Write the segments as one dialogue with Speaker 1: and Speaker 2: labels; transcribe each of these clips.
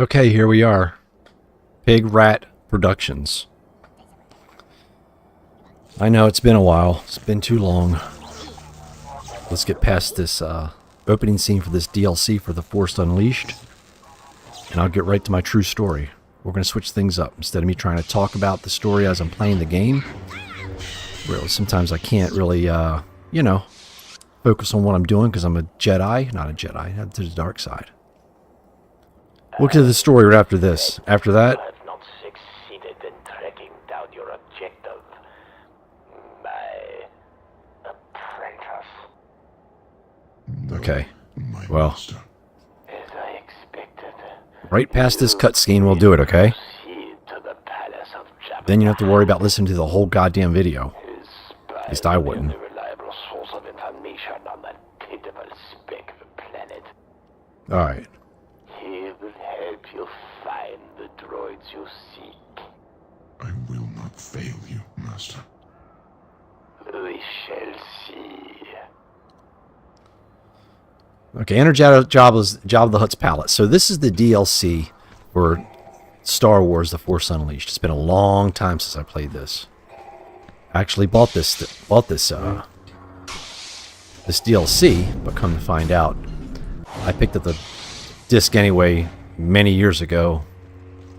Speaker 1: Okay, here we are. Pig Rat Productions. I know it's been a while. It's been too long. Let's get past this opening scene for this DLC for The Force Unleashed. And I'll get right to my true story. We're going to switch things up. Instead of me trying to talk about the story as I'm playing the game, really, sometimes I can't really, you know, focus on what I'm doing because I'm a Jedi. Not a Jedi. Head to the dark side. We'll get to the story right after this. After that...
Speaker 2: You have not succeeded in tracking down your objective. My apprentice.
Speaker 1: Okay.
Speaker 3: My
Speaker 1: Well,
Speaker 3: master.
Speaker 2: As I expected.
Speaker 1: right past this cutscene, we'll do it, okay?
Speaker 2: Proceed to the palace of Jabba.
Speaker 1: Then you don't have to worry about listening to the whole goddamn video.
Speaker 2: His spy
Speaker 1: At least I
Speaker 2: will be
Speaker 1: wouldn't.
Speaker 2: a reliable source of information on that pitiful speck of a planet.
Speaker 1: Alright.
Speaker 2: He will help you find the droids you seek.
Speaker 3: I will not fail you, master.
Speaker 2: We shall see.
Speaker 1: Okay, enter Jabba the Hutt's palace. So this is the DLC for Star Wars The Force Unleashed. It's been a long time since I played this. I actually bought this DLC, but come to find out, I picked up the disc anyway many years ago.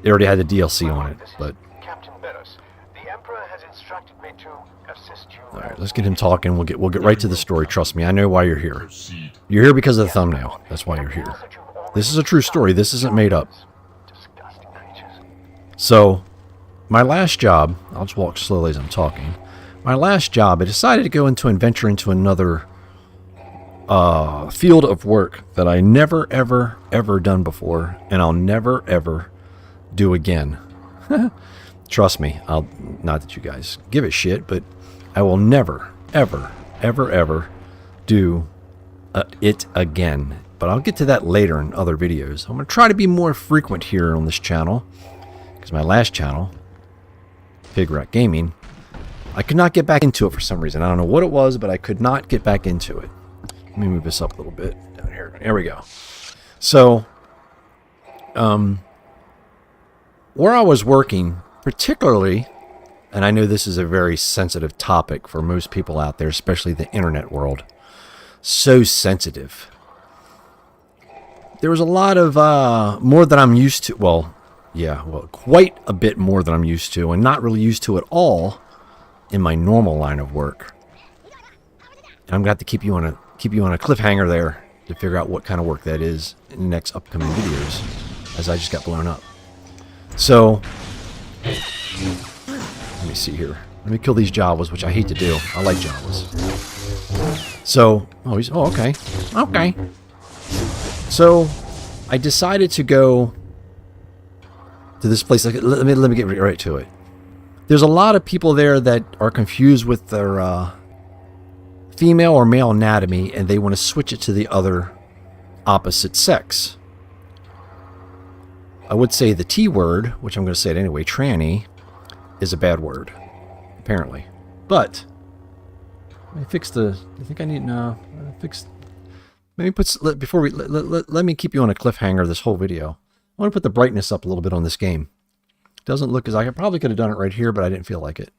Speaker 1: It already had the DLC on it, but
Speaker 4: Captain Beres, the Emperor has instructed me to assist you.
Speaker 1: all right, let's get him talking. We'll get right to the story. Trust me, I know why you're here.
Speaker 3: Proceed.
Speaker 1: You're here because of the thumbnail. That's why you're here. This is a true story. This isn't made up.
Speaker 4: Disgusting creatures.
Speaker 1: So, my last job, I'll just walk slowly as I'm talking. My last job, I decided to go into and venture into another field of work that I never, ever, ever done before, and I'll never, ever do again. Trust me, not that you guys give a shit, but I will never, ever, ever, ever do it again. But I'll get to that later in other videos. I'm going to try to be more frequent here on this channel, because my last channel, Pig Rat Gaming, I could not get back into it for some reason. I don't know what it was, but I could not get back into it. Let me move this up a little bit down here. There we go. So, where I was working, particularly, and I know this is a very sensitive topic for most people out there, especially the internet world. So sensitive. There was a lot of more than I'm used to. Well, yeah, quite a bit more than I'm used to, and not really used to at all in my normal line of work. And I'm going to have to keep you on a cliffhanger there to figure out what kind of work that is in the next upcoming videos, as I just got blown up. So, let me see here. Let me kill these Jawas, which I hate to do. I like Jawas. So, okay. Okay. So, I decided to go to this place. Let me get right to it. There's a lot of people there that are confused with their female or male anatomy, and they want to switch it to the other opposite sex. I would say the T word, which I'm going to say it anyway, tranny, is a bad word, apparently. But let me fix the. I think I need fix. Let me put before we let me keep you on a cliffhanger this whole video. I want to put the brightness up a little bit on this game. Doesn't look as I probably could have done it right here, but I didn't feel like it.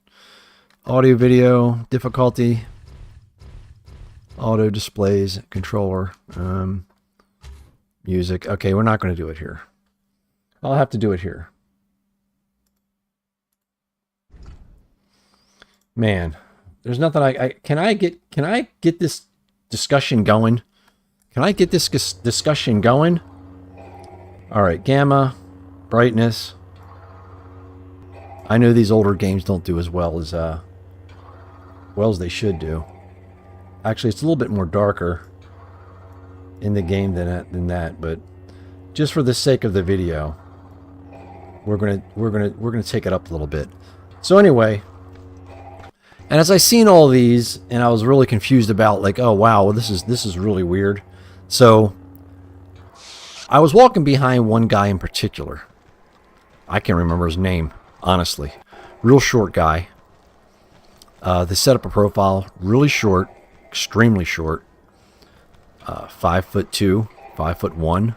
Speaker 1: Audio, video, difficulty. Auto displays, controller, music. Okay, we're not going to do it here. I'll have to do it here. Man, there's nothing can I get this discussion going? Can I get this discussion going? All right, gamma, brightness. I know these older games don't do as well as they should do. Actually, it's a little bit more darker in the game than that, but just for the sake of the video, we're gonna take it up a little bit. So anyway, and as I seen all these, and I was really confused about, like, oh wow, well, this is really weird. So I was walking behind one guy in particular. I can't remember his name, honestly. Real short guy. They set up a profile, really short. Extremely short, 5'2", 5'1",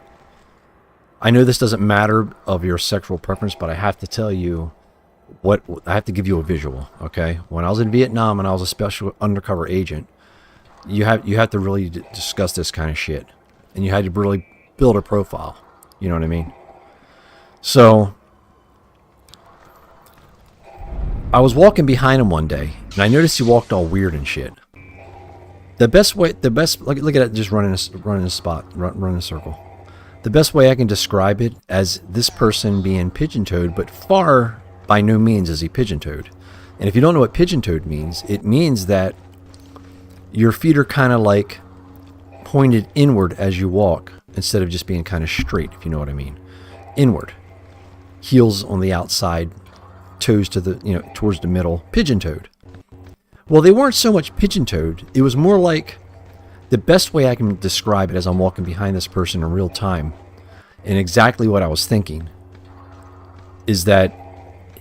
Speaker 1: I know this doesn't matter of your sexual preference, but I have to tell you what I have to give you a visual. Okay, when I was in Vietnam and I was a special undercover agent, you have to really discuss this kind of shit, and you had to really build a profile. You know what I mean? So I was walking behind him one day, and I noticed he walked all weird and shit. Look at it, just running a circle. The best way I can describe it as this person being pigeon-toed, but far by no means is he pigeon-toed. And if you don't know what pigeon-toed means, it means that your feet are kind of like pointed inward as you walk, instead of just being kind of straight, if you know what I mean. Inward. Heels on the outside, toes to the, towards the middle, pigeon-toed. Well, they weren't so much pigeon-toed. It was more like, the best way I can describe it as I'm walking behind this person in real time, and exactly what I was thinking, is that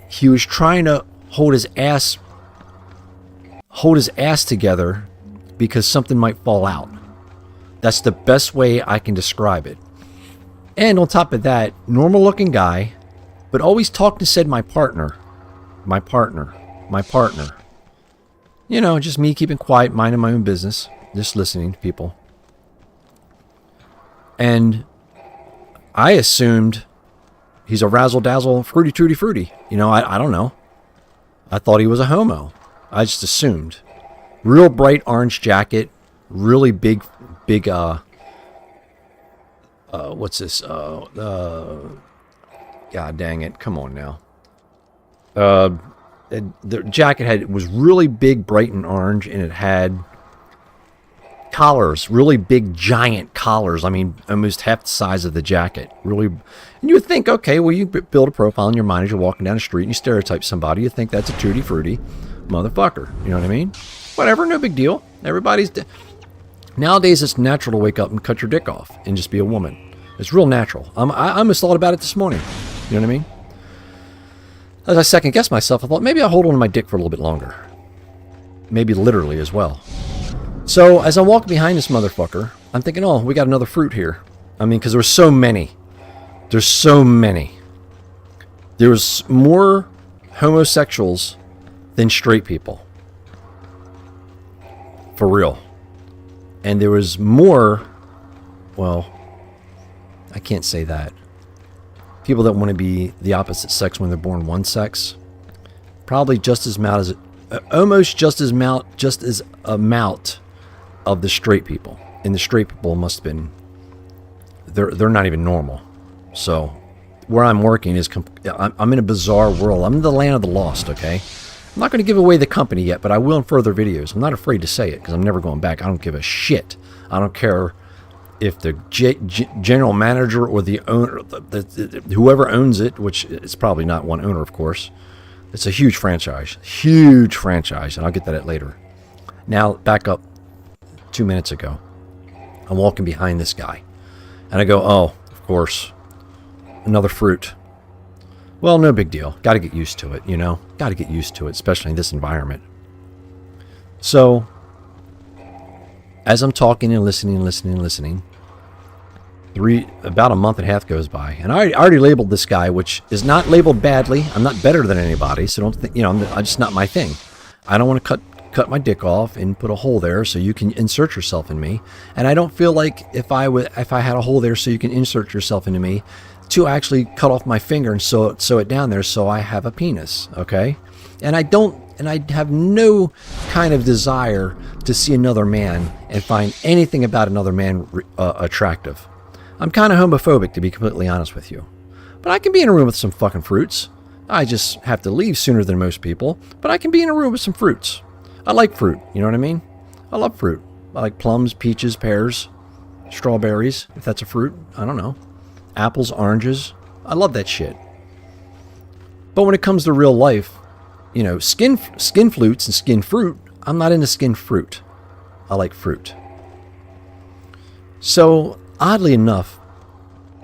Speaker 1: he was trying to hold his ass together because something might fall out. That's the best way I can describe it. And on top of that, normal looking guy, but always talked and said my partner. Just me keeping quiet, minding my own business, just listening to people. And I assumed he's a razzle-dazzle, fruity-tooty-fruity. I don't know. I thought he was a homo. I just assumed. Real bright orange jacket, really big, what's this? God dang it. Come on now. The jacket was really big, bright and orange, and it had collars, really big, giant collars. I mean, almost half the size of the jacket. Really, and you would think, okay, well, you build a profile in your mind as you're walking down the street and you stereotype somebody. You think that's a tutti frutti motherfucker. You know what I mean? Whatever, no big deal. Nowadays, it's natural to wake up and cut your dick off and just be a woman. It's real natural. I almost thought about it this morning. You know what I mean? As I second guessed myself, I thought maybe I'll hold on to my dick for a little bit longer. Maybe literally as well. So as I'm walking behind this motherfucker, I'm thinking, oh, we got another fruit here. I mean, because there's so many. There's so many. There's more homosexuals than straight people. For real. And there was more, well, I can't say that. People that want to be the opposite sex when they're born one sex, probably just as amount of the straight people. And the straight people must have been, they're not even normal. So where I'm working is, I'm in a bizarre world. I'm in the land of the lost, okay? I'm not going to give away the company yet, but I will in further videos. I'm not afraid to say it because I'm never going back. I don't give a shit. I don't care if the general manager or the owner, whoever owns it, which is probably not one owner, of course. It's a huge franchise, and I'll get to that later. Now, back up 2 minutes ago. I'm walking behind this guy, and I go, oh, of course, another fruit. Well, no big deal. Got to get used to it, Got to get used to it, especially in this environment. So, as I'm talking and listening, about a month and a half goes by, and I already labeled this guy, which is not labeled badly. I'm not better than anybody, so don't think, I'm just not my thing. I don't want to cut my dick off and put a hole there so you can insert yourself in me, and I don't feel like if I had a hole there so you can insert yourself into me, to actually cut off my finger and sew it down there so I have a penis, okay? And I have no kind of desire to see another man and find anything about another man attractive. I'm kind of homophobic, to be completely honest with you. But I can be in a room with some fucking fruits. I just have to leave sooner than most people, but I can be in a room with some fruits. I like fruit, you know what I mean? I love fruit. I like plums, peaches, pears, strawberries, if that's a fruit. I don't know. Apples, oranges. I love that shit. But when it comes to real life, skin flutes and skin fruit, I'm not into skin fruit. I like fruit. So, oddly enough,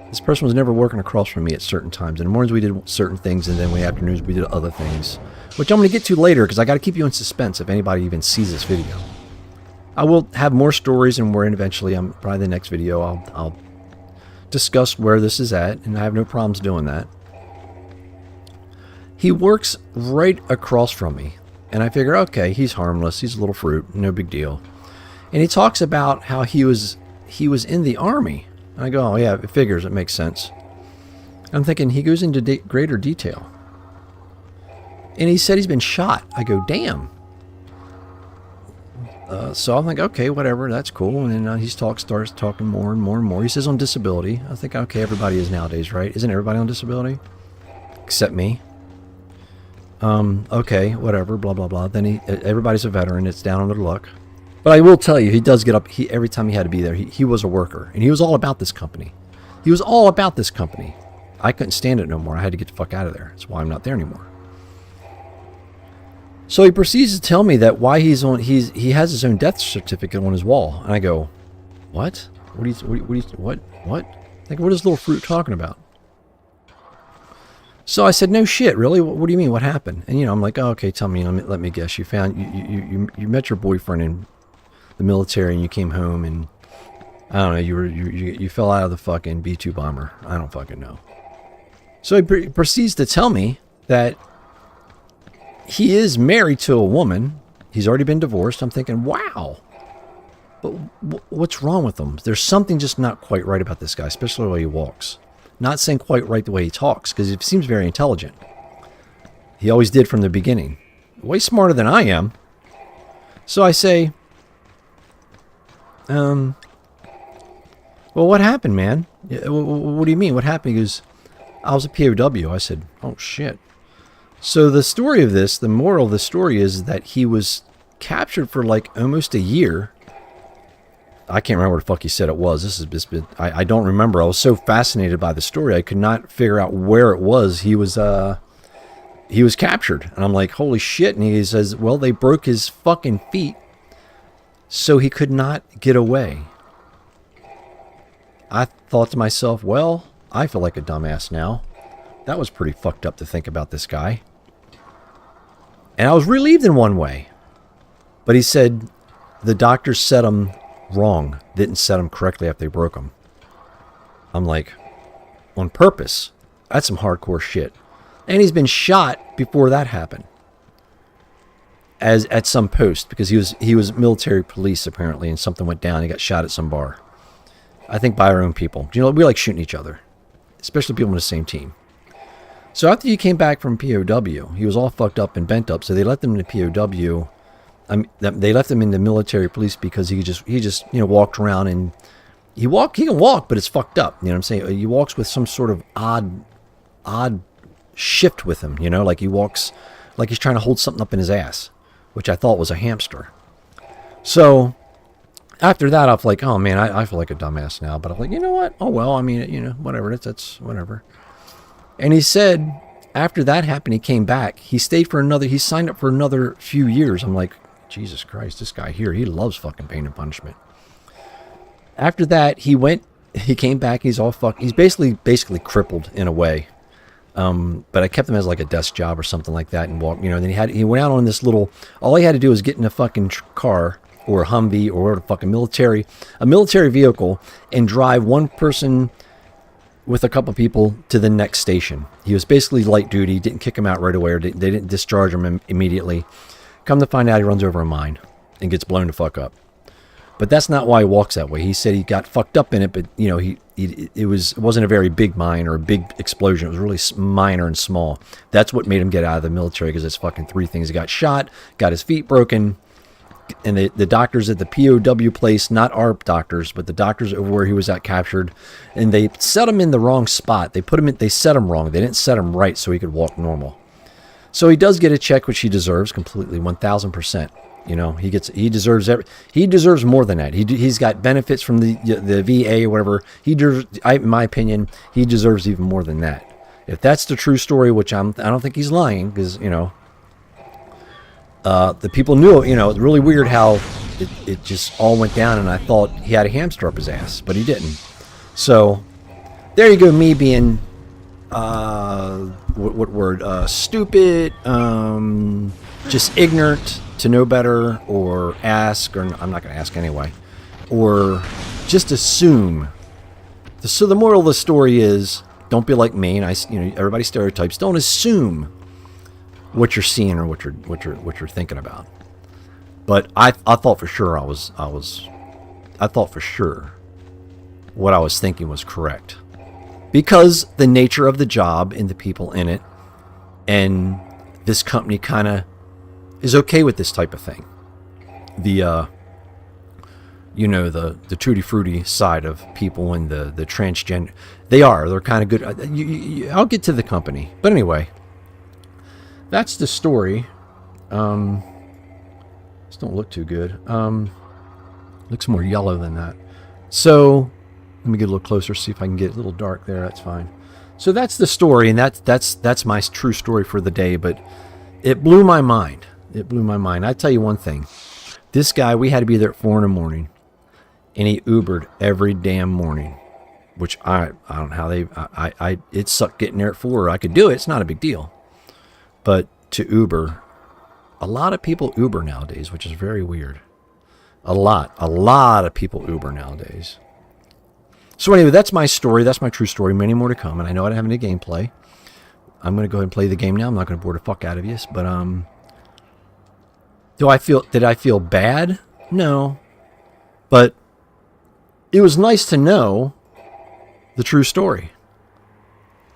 Speaker 1: this person was never working across from me at certain times. In the mornings we did certain things, and then in the afternoons we did other things, which I'm going to get to later because I got to keep you in suspense if anybody even sees this video. I will have more stories, and eventually, probably the next video, I'll discuss where this is at, and I have no problems doing that. He works right across from me, and I figure, okay, he's harmless. He's a little fruit, no big deal. And he talks about how he was in the Army. And I go, oh yeah, it figures, it makes sense. I'm thinking, he goes into greater detail. And he said he's been shot. I go, damn. So I'm like, okay, whatever, that's cool. And then he starts talking more and more and more. He says on disability. I think, okay, everybody is nowadays, right? Isn't everybody on disability? Except me. Okay, whatever, blah, blah, blah. Then everybody's a veteran. It's down on their luck. But I will tell you, he does get up. Every time he had to be there, he was a worker. And he was all about this company. He was all about this company. I couldn't stand it no more. I had to get the fuck out of there. That's why I'm not there anymore. So he proceeds to tell me that why he has his own death certificate on his wall. And I go, what? What? Like, what is little fruit talking about? So I said, no shit, really? What do you mean? What happened? And, I'm like, oh, okay, tell me, let me guess. You met your boyfriend in the military and you came home and, I don't know, you fell out of the fucking B-2 bomber. I don't fucking know. So he proceeds to tell me that he is married to a woman. He's already been divorced. I'm thinking, wow. But what's wrong with him? There's something just not quite right about this guy, especially the way he walks. Not saying quite right the way he talks, because he seems very intelligent. He always did from the beginning. Way smarter than I am. So I say, well, what happened, man? What do you mean? What happened? He goes, I was a POW. I said, oh, shit. So the story of this, the moral of the story is that he was captured for like almost a year. I can't remember what the fuck he said it was. I don't remember. I was so fascinated by the story, I could not figure out where it was. He was captured. And I'm like, holy shit. And he says, well, they broke his fucking feet so he could not get away. I thought to myself, well, I feel like a dumbass now. That was pretty fucked up to think about this guy. And I was relieved in one way. But he said the doctors set him wrong. Didn't set him correctly after they broke him. I'm like, on purpose? That's some hardcore shit. And he's been shot before that happened. As at some post, because he was military police apparently, and something went down. He got shot at some bar. I think by our own people. We like shooting each other, especially people on the same team. So after he came back from POW, he was all fucked up and bent up. So they left him in the POW. They left him in the military police because he just walked around and he can walk, but it's fucked up. You know what I'm saying? He walks with some sort of odd shift with him. Like he walks like he's trying to hold something up in his ass, which I thought was a hamster. So after that, I was like, oh man, I feel like a dumbass now. But I'm like, you know what? Oh well, I mean, whatever. That's whatever. And he said after that happened, he came back. He stayed for he signed up for another few years. I'm like, Jesus Christ, this guy here, he loves fucking pain and punishment. After that, he came back. He's all fucked. He's basically crippled in a way. But I kept him as like a desk job or something like that and walked, and then he went out on this little, all he had to do was get in a fucking car or a Humvee or a fucking military vehicle and drive one person with a couple people to the next station. He was basically light duty, didn't kick him out right away, or they didn't discharge him immediately. Come to find out, he runs over a mine and gets blown the fuck up. But that's not why he walks that way. He said he got fucked up in it, but it wasn't a very big mine or a big explosion. It was really minor and small. That's what made him get out of the military, because it's fucking three things. He got shot, got his feet broken, and the doctors at the POW place, not our doctors, but the doctors over where he was at, captured, and they set him in the wrong spot. They set him wrong. They didn't set him right so he could walk normal. So he does get a check, which he deserves completely, 1,000%. He deserves more than that. He's got benefits from the VA or whatever. In my opinion, he deserves even more than that. If that's the true story, which I don't think he's lying, because the people knew. It's really weird how it just all went down, and I thought he had a hamster up his ass, but he didn't. So there you go, me being what word? Stupid, just ignorant to know better, or ask, or I'm not going to ask anyway, or just assume So the moral of the story is, don't be like me. And everybody stereotypes. Don't assume what you're seeing or what you're thinking about. But I thought for sure I thought for sure what I was thinking was correct, because the nature of the job and the people in it, and this company kind of is okay with this type of thing. The the tutti frutti side of people and the transgender, they're kind of good. I'll get to the company, but anyway, that's the story. This don't look too good. Looks more yellow than that. So let me get a little closer, see if I can get a little dark there. That's fine. So that's the story, and that's my true story for the day. But it blew my mind. It blew my mind. I tell you one thing. This guy, we had to be there at 4 in the morning, and he Ubered every damn morning. Which I don't know how it sucked getting there at 4. I could do it. It's not a big deal. But to Uber, a lot of people Uber nowadays, which is very weird. A lot of people Uber nowadays. So anyway, that's my story. That's my true story. Many more to come. And I know I don't have any gameplay. I'm going to go ahead and play the game now. I'm not going to bore the fuck out of you. But did I feel bad? No. But it was nice to know the true story.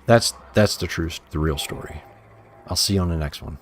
Speaker 1: That's the real story. I'll see you on the next one.